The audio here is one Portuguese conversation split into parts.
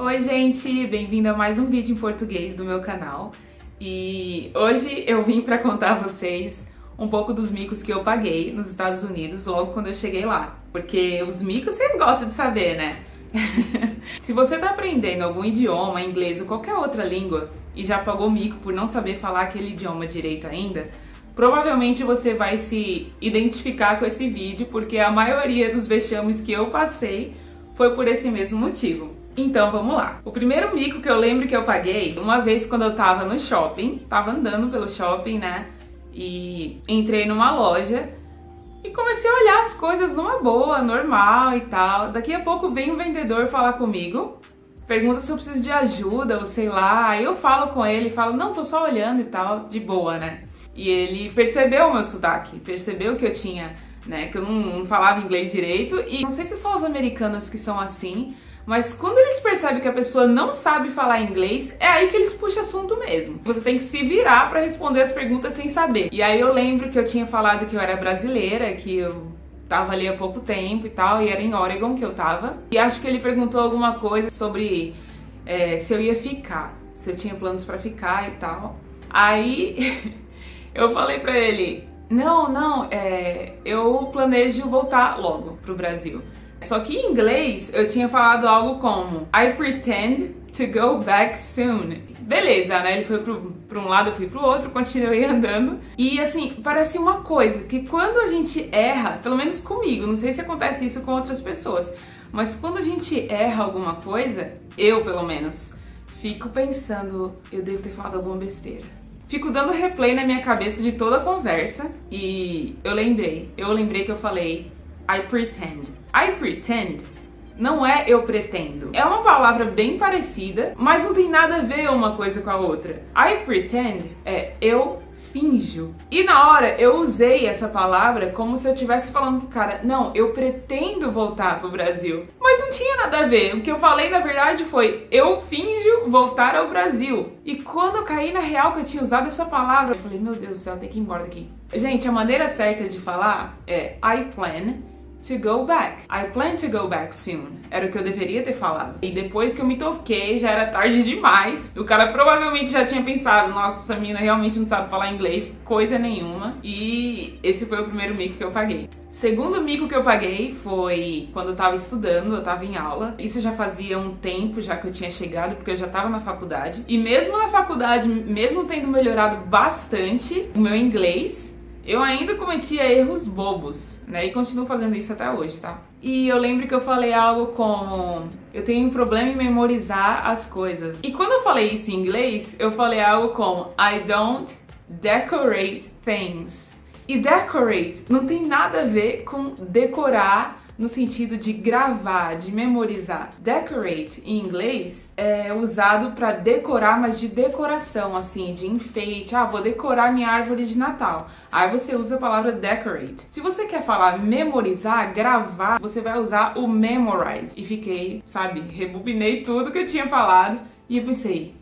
Oi gente, bem-vindo a mais um vídeo em português do meu canal. E hoje eu vim para contar a vocês um pouco dos micos que eu paguei nos Estados Unidos logo quando eu cheguei lá. Porque os micos vocês gostam de saber, né? Se você tá aprendendo algum idioma, inglês ou qualquer outra língua e já pagou mico por não saber falar aquele idioma direito ainda, provavelmente você vai se identificar com esse vídeo, porque a maioria dos vexames que eu passei foi por esse mesmo motivo. Então vamos lá. O primeiro mico que eu lembro que eu paguei, uma vez quando eu tava no shopping, tava andando pelo shopping, né? E entrei numa loja e comecei a olhar as coisas numa boa, normal e tal. Daqui a pouco vem um vendedor falar comigo, pergunta se eu preciso de ajuda ou sei lá. Aí eu falo com ele, falo, não, tô só olhando e tal, de boa, né? E ele percebeu o meu sotaque, percebeu que eu tinha, né, que eu não falava inglês direito. E não sei se são os americanos que são assim, mas quando eles percebem que a pessoa não sabe falar inglês, é aí que eles puxam assunto mesmo. Você tem que se virar pra responder as perguntas sem saber. E aí eu lembro que eu tinha falado que eu era brasileira, que eu tava ali há pouco tempo e tal, e era em Oregon que eu tava. E acho que ele perguntou alguma coisa sobre se eu ia ficar, se eu tinha planos pra ficar e tal. Aí eu falei pra ele, não, eu planejo voltar logo pro Brasil. Só que em inglês eu tinha falado algo como I pretend to go back soon. Beleza, né? Ele foi pra um lado, eu fui pro outro, continuei andando. E assim, parece uma coisa, que quando a gente erra, pelo menos comigo, não sei se acontece isso com outras pessoas, mas quando a gente erra alguma coisa, eu pelo menos, fico pensando, eu devo ter falado alguma besteira. Fico dando replay na minha cabeça de toda a conversa e eu lembrei que eu falei I pretend. I pretend não é eu pretendo. É uma palavra bem parecida, mas não tem nada a ver uma coisa com a outra. I pretend é eu finjo. E na hora eu usei essa palavra como se eu estivesse falando pro cara, não, eu pretendo voltar pro Brasil. Mas não tinha nada a ver. O que eu falei na verdade foi, eu finjo voltar ao Brasil. E quando eu caí na real que eu tinha usado essa palavra, eu falei, meu Deus do céu, tem que ir embora daqui. Gente, a maneira certa de falar é I plan to go back. I plan to go back soon. Era o que eu deveria ter falado. E depois que eu me toquei, já era tarde demais. O cara provavelmente já tinha pensado, nossa, essa menina realmente não sabe falar inglês, coisa nenhuma. E esse foi o primeiro mico que eu paguei. Segundo mico que eu paguei foi quando eu tava estudando, eu tava em aula. Isso já fazia um tempo já que eu tinha chegado, porque eu já tava na faculdade. E mesmo na faculdade, mesmo tendo melhorado bastante o meu inglês, eu ainda cometia erros bobos, né? E continuo fazendo isso até hoje, tá? E eu lembro que eu falei algo como eu tenho um problema em memorizar as coisas. E quando eu falei isso em inglês, eu falei algo como I don't decorate things. E decorate não tem nada a ver com decorar no sentido de gravar, de memorizar. Decorate, em inglês, é usado para decorar, mas de decoração, assim, de enfeite. Ah, vou decorar minha árvore de Natal. Aí você usa a palavra decorate. Se você quer falar memorizar, gravar, você vai usar o memorize. E fiquei, sabe, rebobinei tudo que eu tinha falado e eu pensei,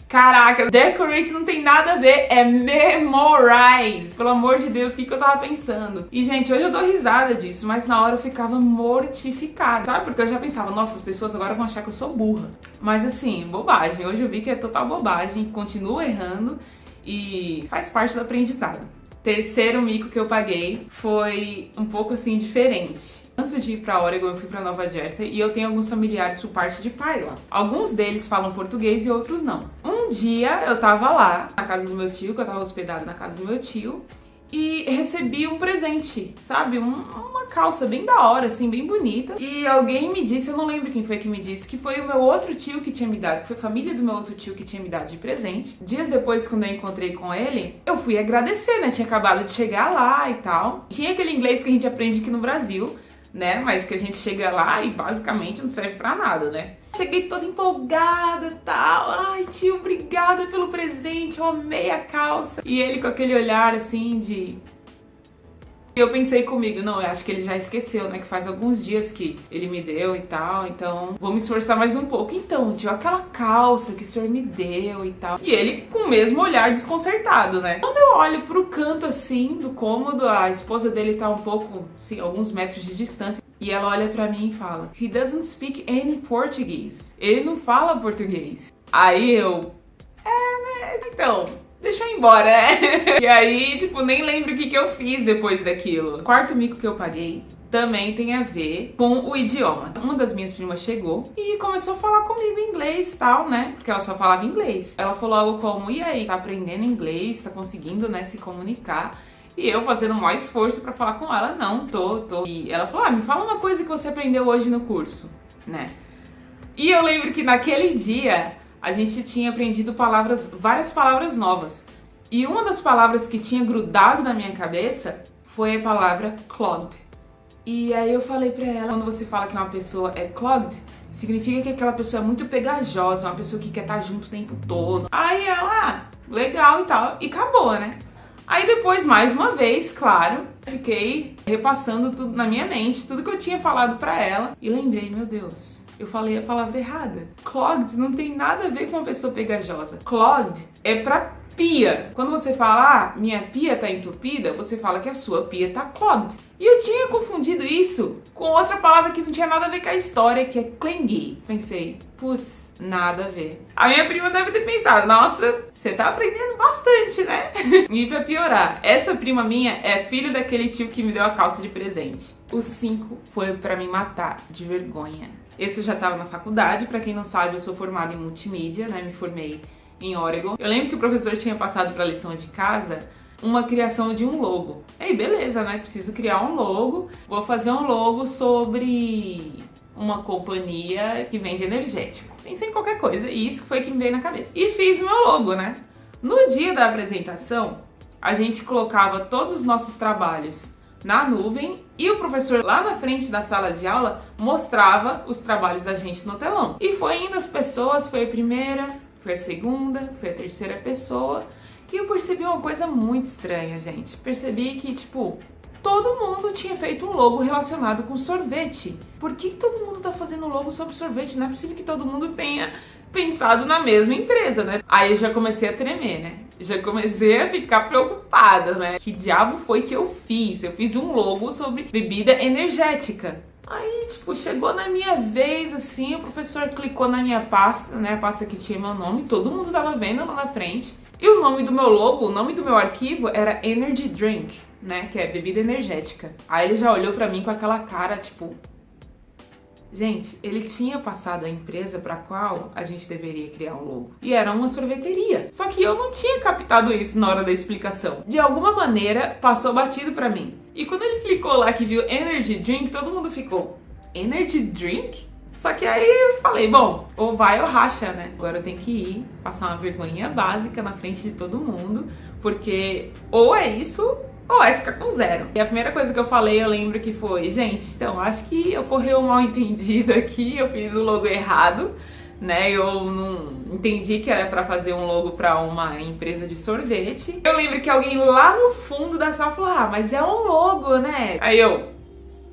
caraca, decorate não tem nada a ver, é memorize. Pelo amor de Deus, o que eu tava pensando? E, gente, hoje eu dou risada disso, mas na hora eu ficava mortificada, sabe? Porque eu já pensava, nossa, as pessoas agora vão achar que eu sou burra. Mas, assim, bobagem. Hoje eu vi que é total bobagem, continuo errando e faz parte do aprendizado. Terceiro mico que eu paguei foi um pouco, assim, diferente. Antes de ir pra Oregon, eu fui pra Nova Jersey e eu tenho alguns familiares por parte de pai lá. Alguns deles falam português e outros não. Um dia eu tava lá, na casa do meu tio, que eu tava hospedada na casa do meu tio, e recebi um presente, sabe? Uma calça bem da hora, assim, bem bonita. E alguém me disse, eu não lembro quem foi que me disse, que foi o meu outro tio que tinha me dado, que foi a família do meu outro tio que tinha me dado de presente. Dias depois, quando eu encontrei com ele, eu fui agradecer, né? Tinha acabado de chegar lá e tal. Tinha aquele inglês que a gente aprende aqui no Brasil, né, mas que a gente chega lá e basicamente não serve pra nada, né? Cheguei toda empolgada e tal, ai tio, obrigada pelo presente, eu amei a calça. E ele com aquele olhar assim de... Eu pensei comigo, não, eu acho que ele já esqueceu, né, que faz alguns dias que ele me deu e tal, então vou me esforçar mais um pouco. Então, tio, aquela calça que o senhor me deu e tal. E ele com o mesmo olhar desconcertado, né? Quando eu olho pro canto assim do cômodo, a esposa dele tá um pouco, assim, alguns metros de distância. E ela olha pra mim e fala, he doesn't speak any Portuguese. Ele não fala português. Aí eu, né, então, deixa eu ir embora, né? E aí, tipo, nem lembro o que eu fiz depois daquilo. O quarto mico que eu paguei também tem a ver com o idioma. Uma das minhas primas chegou e começou a falar comigo em inglês e tal, né? Porque ela só falava inglês. Ela falou algo como, e aí, tá aprendendo inglês, tá conseguindo, né, se comunicar? E eu fazendo o maior esforço pra falar com ela, não, tô. E ela falou, me fala uma coisa que você aprendeu hoje no curso, né? E eu lembro que naquele dia a gente tinha aprendido várias palavras novas. E uma das palavras que tinha grudado na minha cabeça foi a palavra clogged. E aí eu falei pra ela, quando você fala que uma pessoa é clogged, significa que aquela pessoa é muito pegajosa, uma pessoa que quer estar junto o tempo todo. Aí ela, legal e tal, e acabou, né? Aí depois, mais uma vez, claro, fiquei repassando tudo na minha mente, tudo que eu tinha falado pra ela, e lembrei, meu Deus, eu falei a palavra errada. Clogged não tem nada a ver com uma pessoa pegajosa. Clogged é pra pia. Quando você fala, minha pia tá entupida, você fala que a sua pia tá clogged. E eu tinha confundido isso com outra palavra que não tinha nada a ver com a história, que é clingy. Pensei, putz, nada a ver. A minha prima deve ter pensado, nossa, você tá aprendendo bastante, né? E pra piorar, essa prima minha é filho daquele tio que me deu a calça de presente. Os 5 foi pra me matar de vergonha. Esse eu já tava na faculdade, pra quem não sabe, eu sou formada em multimídia, né? Me formei em Oregon. Eu lembro que o professor tinha passado pra lição de casa uma criação de um logo. Aí, beleza, né? Preciso criar um logo. Vou fazer um logo sobre uma companhia que vende energético. Pensei em qualquer coisa e isso foi que me veio na cabeça. E fiz meu logo, né? No dia da apresentação, a gente colocava todos os nossos trabalhos na nuvem e o professor lá na frente da sala de aula mostrava os trabalhos da gente no telão. E foi indo as pessoas, foi a primeira, foi a segunda, foi a terceira pessoa. E eu percebi uma coisa muito estranha, gente. Percebi que, tipo, todo mundo tinha feito um logo relacionado com sorvete. Por que todo mundo tá fazendo logo sobre sorvete? Não é possível que todo mundo tenha pensado na mesma empresa, né? Aí eu já comecei a tremer, né? Já comecei a ficar preocupada, né? Que diabo foi que eu fiz? Eu fiz um logo sobre bebida energética. Aí, tipo, chegou na minha vez, assim, o professor clicou na minha pasta, né? A pasta que tinha meu nome, todo mundo tava vendo lá na frente. E o nome do meu logo, o nome do meu arquivo era Energy Drink, né? Que é bebida energética. Aí ele já olhou pra mim com aquela cara, tipo... Gente, ele tinha passado a empresa pra qual a gente deveria criar um logo. E era uma sorveteria. Só que eu não tinha captado isso na hora da explicação. De alguma maneira, passou batido pra mim. E quando ele clicou lá que viu Energy Drink, todo mundo ficou... Energy Drink? Só que aí eu falei, bom, ou vai ou racha, né? Agora eu tenho que ir, passar uma vergonhinha básica na frente de todo mundo, porque ou é isso, ou é ficar com 0. E a primeira coisa que eu falei, eu lembro que foi, gente, então, acho que ocorreu um mal entendido aqui, eu fiz o logo errado, né? Eu não entendi que era pra fazer um logo pra uma empresa de sorvete. Eu lembro que alguém lá no fundo da sala falou, mas é um logo, né? Aí eu,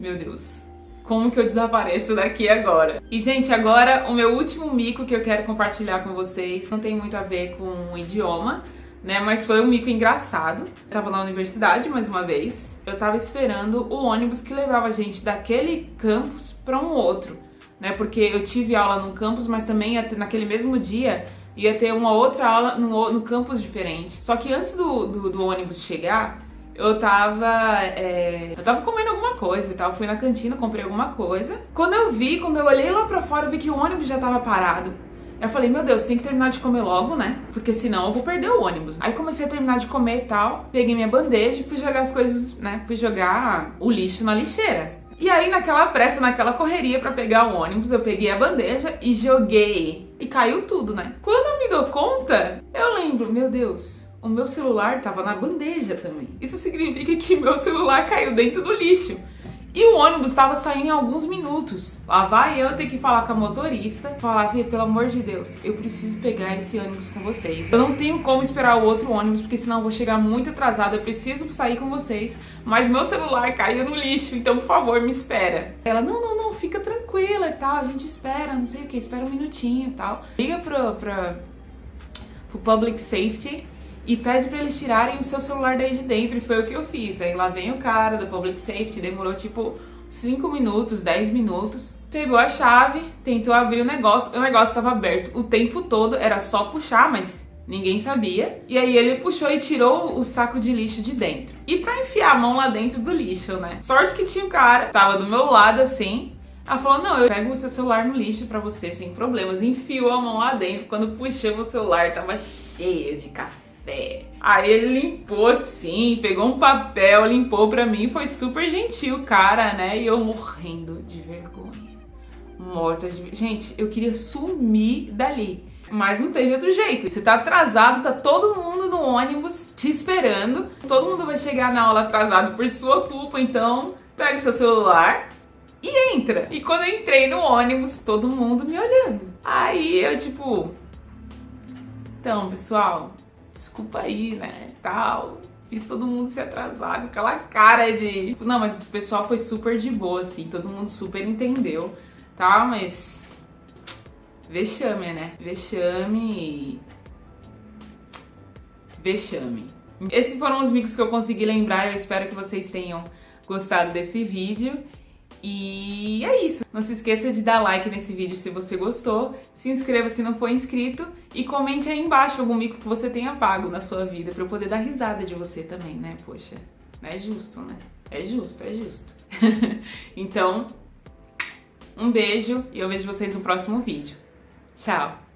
meu Deus... Como que eu desapareço daqui agora? E, gente, agora o meu último mico que eu quero compartilhar com vocês não tem muito a ver com o idioma, né? Mas foi um mico engraçado. Eu tava na universidade, mais uma vez. Eu tava esperando o ônibus que levava a gente daquele campus pra um outro, né? Porque eu tive aula num campus, mas também naquele mesmo dia ia ter uma outra aula no campus diferente. Só que antes do ônibus chegar... Eu tava comendo alguma coisa e tal, fui na cantina, comprei alguma coisa. Quando eu olhei lá pra fora, eu vi que o ônibus já tava parado. Eu falei, meu Deus, tem que terminar de comer logo, né? Porque senão eu vou perder o ônibus. Aí comecei a terminar de comer e tal, peguei minha bandeja e fui jogar as coisas, né? Fui jogar o lixo na lixeira. E aí, naquela pressa, naquela correria pra pegar o ônibus, eu peguei a bandeja e joguei. E caiu tudo, né? Quando eu me dou conta, eu lembro, meu Deus... O meu celular tava na bandeja também. Isso significa que meu celular caiu dentro do lixo. E o ônibus tava saindo em alguns minutos. Lá vai eu ter que falar com a motorista. Falar, Fê, pelo amor de Deus, eu preciso pegar esse ônibus com vocês. Eu não tenho como esperar o outro ônibus, porque senão eu vou chegar muito atrasada. Eu preciso sair com vocês. Mas meu celular caiu no lixo, então por favor, me espera. Ela, não, fica tranquila e tal. A gente espera, não sei o que, espera um minutinho e tal. Liga pro Public Safety e pede pra eles tirarem o seu celular daí de dentro, e foi o que eu fiz. Aí lá vem o cara do Public Safety, demorou tipo 5 minutos, 10 minutos. Pegou a chave, tentou abrir o negócio estava aberto o tempo todo, era só puxar, mas ninguém sabia. E aí ele puxou e tirou o saco de lixo de dentro. E pra enfiar a mão lá dentro do lixo, né? Sorte que tinha um cara, tava do meu lado assim. Ela falou, não, eu pego o seu celular no lixo pra você, sem problemas. Enfiou a mão lá dentro, quando puxei o celular tava cheio de café. Aí ele limpou assim, pegou um papel, limpou pra mim, foi super gentil, cara, né? E eu morrendo de vergonha, morta de... Gente, eu queria sumir dali, mas não teve outro jeito. Você tá atrasado, tá todo mundo no ônibus te esperando, todo mundo vai chegar na aula atrasado por sua culpa, então pega o seu celular e entra. E quando eu entrei no ônibus, todo mundo me olhando. Aí eu tipo... Então, pessoal, desculpa aí, né, tal. Fiz todo mundo se atrasar com aquela cara de... Não, mas o pessoal foi super de boa, assim. Todo mundo super entendeu, tá? Mas... Vexame, né? Vexame. Vexame. Esses foram os micos que eu consegui lembrar. Eu espero que vocês tenham gostado desse vídeo. E é isso. Não se esqueça de dar like nesse vídeo se você gostou, se inscreva se não for inscrito e comente aí embaixo algum mico que você tenha pago na sua vida pra eu poder dar risada de você também, né? Poxa, é justo, né? É justo, é justo. Então, um beijo e eu vejo vocês no próximo vídeo. Tchau!